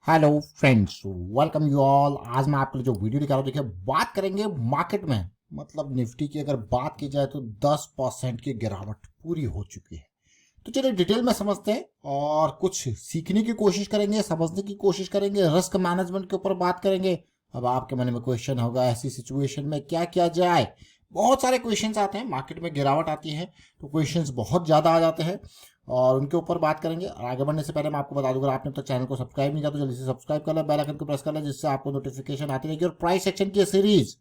Hello friends, welcome you all. आज मैं आपके लिए जो वीडियो दिखा रहा हूँ, देखिए बात करेंगे मार्केट में, मतलब निफ्टी की अगर बात की जाए तो 10% की गिरावट पूरी हो चुकी है। तो चलिए डिटेल में समझते हैं और कुछ सीखने की कोशिश करेंगे, समझने की कोशिश करेंगे, रिस्क मैनेजमेंट के ऊपर बात करेंगे। अब आपके मन में क्वेश्चन होगा ऐसी सिचुएशन में क्या किया जाए। बहुत सारे क्वेश्चंस आते हैं, मार्केट में गिरावट आती है तो क्वेश्चंस बहुत ज़्यादा आ जाते हैं और उनके ऊपर बात करेंगे। और आगे बढ़ने से पहले मैं आपको बता दूं, अगर आपने अब तक चैनल को सब्सक्राइब नहीं किया तो जल्दी से सब्सक्राइब कर लें, बेल आइकन को प्रेस कर लें, जिससे आपको नोटिफिकेशन आती रहेगी। और प्राइस एक्शन की सीरीज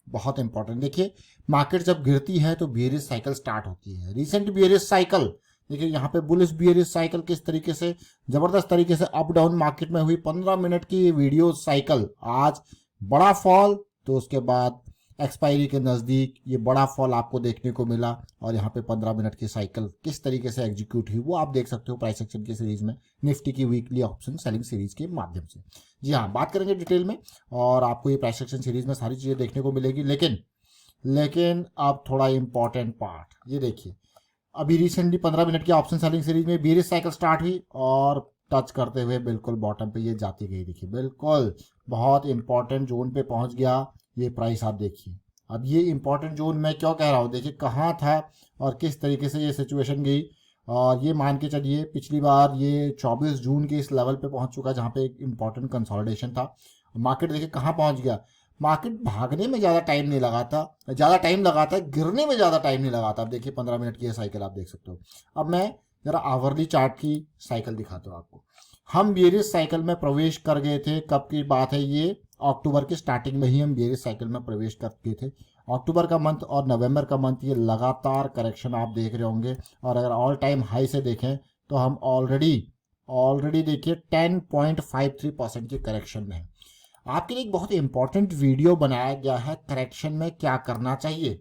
बहुत इंपॉर्टेंट। देखिए मार्केट जब गिरती है तो बियरिश साइकिल स्टार्ट होती है। रिसेंट बियरिश साइकिल देखिए, यहाँ पे बुलिश बियरिश साइकिल किस तरीके से जबरदस्त तरीके से अप डाउन मार्केट में हुई। 15 मिनट की वीडियो साइकिल, आज बड़ा फॉल, तो उसके बाद एक्सपायरी के नज़दीक ये बड़ा फॉल आपको देखने को मिला। और यहाँ पे 15 मिनट की साइकिल किस तरीके से एग्जीक्यूट हुई वो आप देख सकते हो प्राइस एक्शन की सीरीज में, निफ्टी की वीकली ऑप्शन सेलिंग सीरीज के माध्यम से। जी हाँ, बात करेंगे डिटेल में और आपको ये प्राइस एक्शन सीरीज में सारी चीज़ें देखने को मिलेगी। लेकिन अब थोड़ा इंपॉर्टेंट पार्ट ये देखिए, अभी रिसेंटली 15 मिनट की ऑप्शन सेलिंग सीरीज में बेरिश साइकिल स्टार्ट हुई और टच करते हुए बिल्कुल बॉटम पे ये जाती गई। देखिए बिल्कुल बहुत इंपॉर्टेंट जोन पे पहुंच गया ये प्राइस, आप देखिए। अब ये इंपॉर्टेंट जोन मैं क्यों कह रहा हूँ, देखिए कहाँ था और किस तरीके से ये सिचुएशन गई। और ये मान के चलिए पिछली बार ये 24 जून के इस लेवल पे पहुंच चुका जहाँ पे एक इंपॉर्टेंट कंसोलिडेशन था। मार्केट देखिए कहाँ पहुंच गया। मार्केट भागने में ज़्यादा टाइम नहीं लगाता, ज़्यादा टाइम लगाता है, गिरने में ज़्यादा टाइम नहीं लगाता। अब देखिए 15 मिनट की ये साइकिल आप देख सकते हो। अब मैं जरा आवरली चार्ट की साइकिल दिखाता हूँ आपको। हम बेरिश साइकिल में प्रवेश कर गए थे, कब की बात है ये, अक्टूबर की स्टार्टिंग में ही हम बेरिश साइकिल में प्रवेश कर गए थे। अक्टूबर का मंथ और नवंबर का मंथ ये लगातार करेक्शन आप देख रहे होंगे। और अगर ऑल टाइम हाई से देखें तो हम ऑलरेडी देखिए 10.53% की करेक्शन में है। आपके लिए एक बहुत इंपॉर्टेंट वीडियो बनाया गया है करेक्शन में क्या करना चाहिए,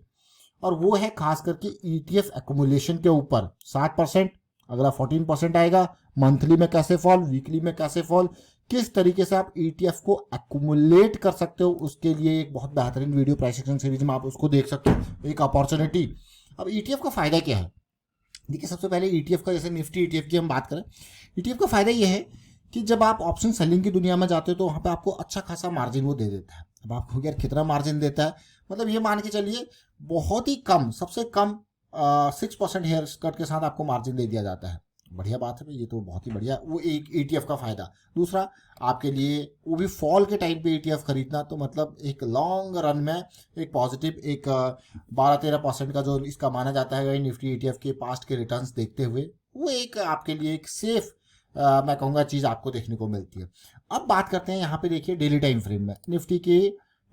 और वो है खास करके ईटीएफ एक्यूमुलेशन के ऊपर। 7%, अगला 14% आएगा। मंथली में कैसे फॉल, वीकली में कैसे फॉल, किस तरीके से आप ईटीएफ को एक्यूमुलेट कर सकते हो, उसके लिए एक बहुत बेहतरीन वीडियो प्राइस एक्शन सीरीज में आप उसको देख सकते हो, एक अपॉर्चुनिटी। अब ईटीएफ का फायदा क्या है, देखिए सबसे पहले ईटीएफ का, जैसे निफ्टी ईटीएफ की हम बात करें, ईटीएफ का फायदा ये है कि जब आप ऑप्शन सेलिंग की दुनिया में जाते हो तो वहाँ पे आपको अच्छा खासा मार्जिन वो दे देता है। अब आपको यार कितना मार्जिन देता है, मतलब ये मान के चलिए बहुत ही कम, सबसे कम 6% हेयर कट के साथ आपको मार्जिन दे दिया जाता है। बढ़िया बात है भाई, ये तो बहुत ही बढ़िया, वो एक ईटीएफ का फायदा। दूसरा आपके लिए वो भी फॉल के टाइम पे ईटीएफ खरीदना, तो मतलब एक लॉन्ग रन में एक पॉजिटिव एक 12-13% का जो इसका माना जाता है निफ्टी ईटीएफ के पास्ट के रिटर्न्स देखते हुए, वो एक आपके लिए एक सेफ मैं कहूँगा चीज़ आपको देखने को मिलती है। अब बात करते हैं यहाँ पे, देखिए डेली टाइम फ्रेम में, निफ्टी के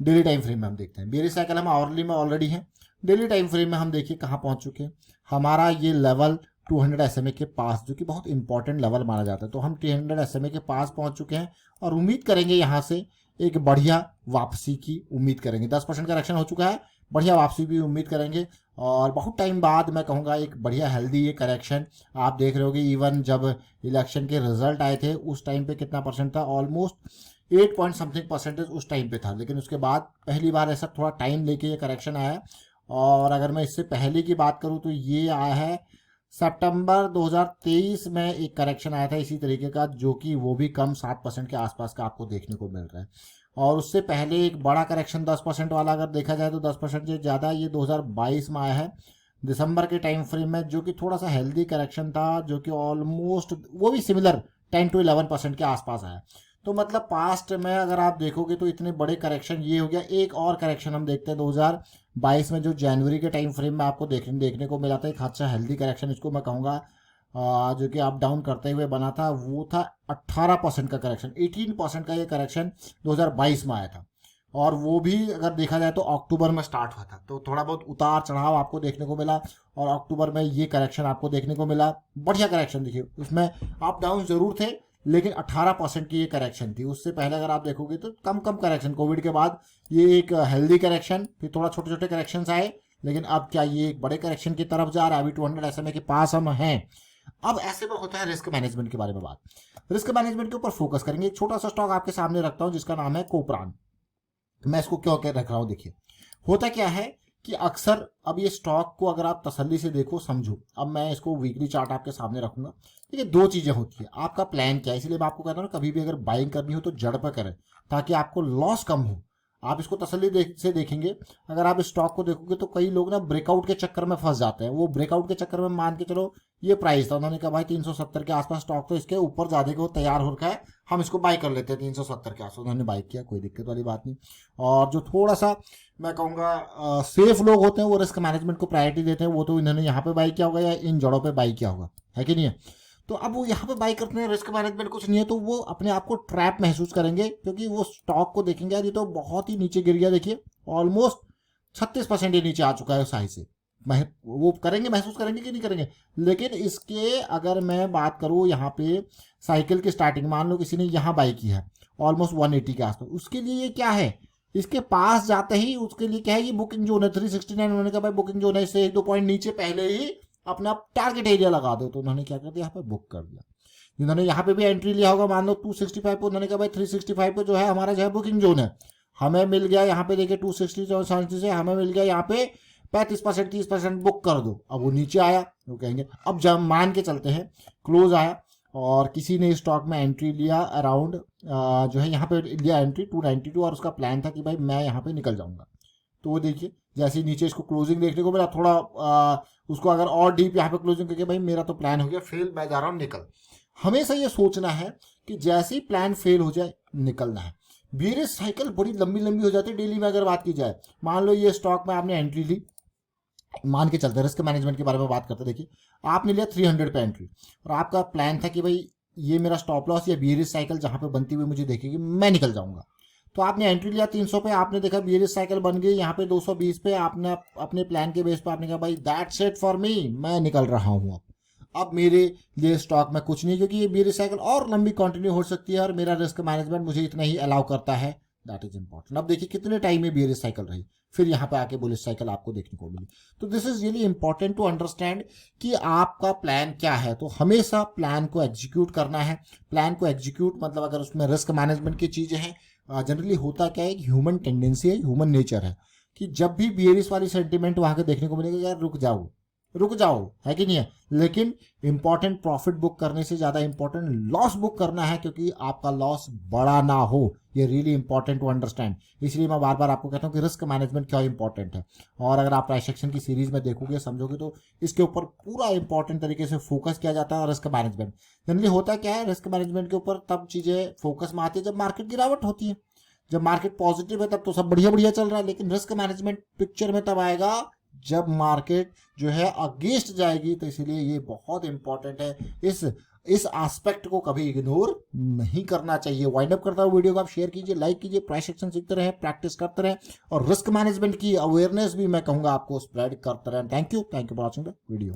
डेली टाइम फ्रेम में हम देखते हैं। बेरिश साइकिल हम आवरली में ऑलरेडी हैं, डेली टाइम फ्रेम में हम देखिए कहाँ पहुँच चुके हैं। हमारा ये लेवल 200 SMA के पास, जो कि बहुत इंपॉर्टेंट लेवल माना जाता है, तो हम 300 SMA के पास पहुँच चुके हैं और उम्मीद करेंगे यहाँ से एक बढ़िया वापसी की उम्मीद करेंगे। 10% करेक्शन हो चुका है, बढ़िया वापसी भी उम्मीद करेंगे। और बहुत टाइम बाद मैं कहूँगा एक बढ़िया हेल्दी ये करेक्शन आप देख रहे होगे। इवन जब इलेक्शन के रिजल्ट आए थे उस टाइम पे कितना परसेंट था, ऑलमोस्ट 8 पॉइंट समथिंग परसेंटेज उस टाइम पे था। लेकिन उसके बाद पहली बार ऐसा थोड़ा टाइम लेके ये करेक्शन आया है। और अगर मैं इससे पहले की बात करूँ तो ये आया है सितंबर 2023 में, एक करेक्शन आया था इसी तरीके का, जो कि वो भी कम 7% के आसपास का आपको देखने को मिल रहा है। और उससे पहले एक बड़ा करेक्शन 10% वाला अगर देखा जाए तो 10% से ज़्यादा ये 2022 में आया है दिसंबर के टाइम फ्रेम में, जो कि थोड़ा सा हेल्दी करेक्शन था, जो कि ऑलमोस्ट वो भी सिमिलर 10 to 11% के आसपास आया। तो मतलब पास्ट में अगर आप देखोगे तो इतने बड़े करेक्शन ये हो गया। एक और करेक्शन हम देखते हैं 2022 में, जो जनवरी के टाइम फ्रेम में आपको देखने को मिला था, एक अच्छा हेल्दी करेक्शन इसको मैं कहूँगा, जो कि अप डाउन करते हुए बना था, वो था 18% का करेक्शन। 18% का ये करेक्शन 2022 में आया था। और वो भी अगर देखा जाए तो अक्टूबर में स्टार्ट हुआ था, तो थोड़ा बहुत उतार चढ़ाव आपको देखने को मिला और अक्टूबर में ये करेक्शन आपको देखने को मिला। बढ़िया करेक्शन, देखिए उसमें अप डाउन जरूर थे लेकिन 18% की ये करेक्शन थी। उससे पहले अगर आप देखोगे तो कम करेक्शन, कोविड के बाद ये एक हेल्दी करेक्शन, फिर थोड़ा छोटे छोटे करेक्शन आए, लेकिन अब क्या ये एक बड़े करेक्शन की तरफ जा रहा है। अभी 200 SMA के पास हम हैं। अब ऐसे में होता है रिस्क मैनेजमेंट के बारे में बात। रिस्क मैनेजमेंट के ऊपर फोकस करेंगे। एक छोटा सा स्टॉक आपके सामने रखता हूं जिसका नाम है कोपरान। मैं इसको क्यों कह रख रहा हूं, देखिए होता क्या है कि अक्सर अब ये स्टॉक को अगर आप तसल्ली से देखो समझो, अब मैं इसको वीकली चार्ट आपके सामने रखूंगा। देखिए दो चीजें होती है, आपका प्लान क्या है, इसलिए मैं आपको कहता हूँ कभी भी अगर बाइंग करनी हो तो जड़ पर करें ताकि आपको लॉस कम हो। आप इसको तसल्ली से देखेंगे। अगर आप स्टॉक को देखोगे तो कई लोग ना ब्रेकआउट के चक्कर में फंस जाते हैं। वो ब्रेकआउट के चक्कर में मान के चलो ये प्राइस था, उन्होंने कहा भाई 370 के आसपास स्टॉक तो इसके ऊपर जाने को तैयार हो रखा है, हम इसको बाई कर लेते हैं 370 के आसपास। उन्होंने बाई किया, कोई दिक्कत वाली बात नहीं। और जो थोड़ा सा मैं कहूँगा सेफ लोग होते हैं, वो रिस्क मैनेजमेंट को प्रायोरिटी देते हैं, वो तो इन्होंने यहाँ पे बाई किया होगा या इन जड़ों पे बाई किया होगा, है कि नहीं है। तो अब वो यहाँ पे बाई करते हैं, रिस्क मैनेजमेंट कुछ नहीं है, तो वो अपने आप को ट्रैप महसूस करेंगे, क्योंकि वो स्टॉक को देखेंगे यार ये तो बहुत ही नीचे गिर गया, देखिए ऑलमोस्ट 36% ही नीचे आ चुका है साई से। वो करेंगे, महसूस करेंगे कि नहीं करेंगे। लेकिन इसके अगर मैं बात करूँ यहाँ पे साइकिल की स्टार्टिंग, मान लो किसी ने यहाँ बाई की है ऑलमोस्ट 180 के आसपास, उसके लिए ये क्या है, इसके पास जाते ही उसके लिए क्या है, ये बुकिंग जोन है 369। उन्होंने कहा भाई बुकिंग जोन है, इससे 1-2 पॉइंट नीचे पहले ही अपना टारगेट एरिया लगा दो। तो उन्होंने क्या कर दिया, यहाँ पे बुक कर दिया। जिन्होंने यहाँ पे भी एंट्री लिया होगा मान लो 265 पे, उन्होंने कहा भाई 365 पे जो है हमारा जो है बुकिंग जोन है, हमें मिल गया यहाँ पे देखिए 260 से हमें मिल गया यहाँ पे 35% 30% बुक कर दो। अब वो नीचे आया, वो कहेंगे अब जब मान के चलते हैं क्लोज आया और किसी ने स्टॉक में एंट्री लिया अराउंड जो है यहाँ पे लिया एंट्री 292 और उसका प्लान था कि भाई मैं यहाँ पे निकल जाऊंगा। तो वो देखिए जैसे नीचे इसको क्लोजिंग देखने को मिला, थोड़ा उसको अगर और डीप यहाँ पे क्लोजिंग करके भाई मेरा तो प्लान हो गया फेल, मैं जा रहा हूँ निकल। हमेशा ये सोचना है कि जैसे ही प्लान फेल हो जाए निकलना है। बेयरिश साइकिल बड़ी लंबी लंबी हो जाती है। डेली में अगर बात की जाए, मान लो ये स्टॉक में आपने एंट्री ली, मान के चलते रिस्क मैनेजमेंट के बारे में बात करते, देखिए आपने लिया 300 पे एंट्री और आपका प्लान था कि भाई ये मेरा स्टॉप लॉस या बेयरिश साइकिल जहां पे बनती हुई मुझे देखेगी मैं निकल जाऊंगा। तो आपने एंट्री लिया 300 पे, आपने देखा बेयरिश साइकिल बन गई यहाँ पे 220 पे, आपने अपने प्लान के बेस पे आपने कहा भाई दैट्स इट फॉर मी, मैं निकल रहा हूँ। अब मेरे लिए स्टॉक में कुछ नहीं, क्योंकि ये बेयरिश साइकिल और लंबी कंटिन्यू हो सकती है और मेरा रिस्क मैनेजमेंट मुझे इतना ही अलाउ करता है, दैट इज इंपॉर्टेंट। अब देखिए कितने टाइम में बेयरिश साइकिल रही, फिर यहाँ पे आके बुलिश साइकिल आपको देखने को मिली। तो this is really important to understand कि आपका प्लान क्या है। तो हमेशा प्लान को एग्जीक्यूट करना है। प्लान को एग्जीक्यूट मतलब अगर उसमें रिस्क मैनेजमेंट की चीजें हैं, जनरली होता क्या है, ह्यूमन टेंडेंसी है, ह्यूमन नेचर है कि जब भी बेयरिश वाली सेंटीमेंट वहां के देखने को मिलेगा यार रुक जाओ, है कि नहीं है। लेकिन इंपॉर्टेंट प्रॉफिट बुक करने से ज्यादा इंपॉर्टेंट लॉस बुक करना है, क्योंकि आपका लॉस बड़ा ना हो। ये रियली इंपॉर्टेंट टू अंडरस्टैंड। इसलिए मैं बार बार आपको कहता हूँ कि रिस्क मैनेजमेंट क्यों इंपॉर्टेंट है। और अगर आप प्राइस एक्शन की सीरीज में देखोगे समझोगे तो इसके ऊपर पूरा इंपॉर्टेंट तरीके से फोकस किया जाता है। रिस्क मैनेजमेंट जनरली होता क्या है, रिस्क मैनेजमेंट के ऊपर तब चीजें फोकस में आती है जब मार्केट गिरावट होती है। जब मार्केट पॉजिटिव है तब तो सब बढ़िया बढ़िया चल रहा है, लेकिन रिस्क मैनेजमेंट पिक्चर में तब आएगा जब मार्केट जो है अगेंस्ट जाएगी। तो इसीलिए ये बहुत इंपॉर्टेंट है, इस एस्पेक्ट को कभी इग्नोर नहीं करना चाहिए। वाइंड अप करता हूँ वीडियो को, आप शेयर कीजिए, लाइक कीजिए, प्राइस एक्शन सीखते रहे, प्रैक्टिस करते रहे और रिस्क मैनेजमेंट की अवेयरनेस भी मैं कहूंगा आपको स्प्रेड करते रहे। Thank you for watching the video.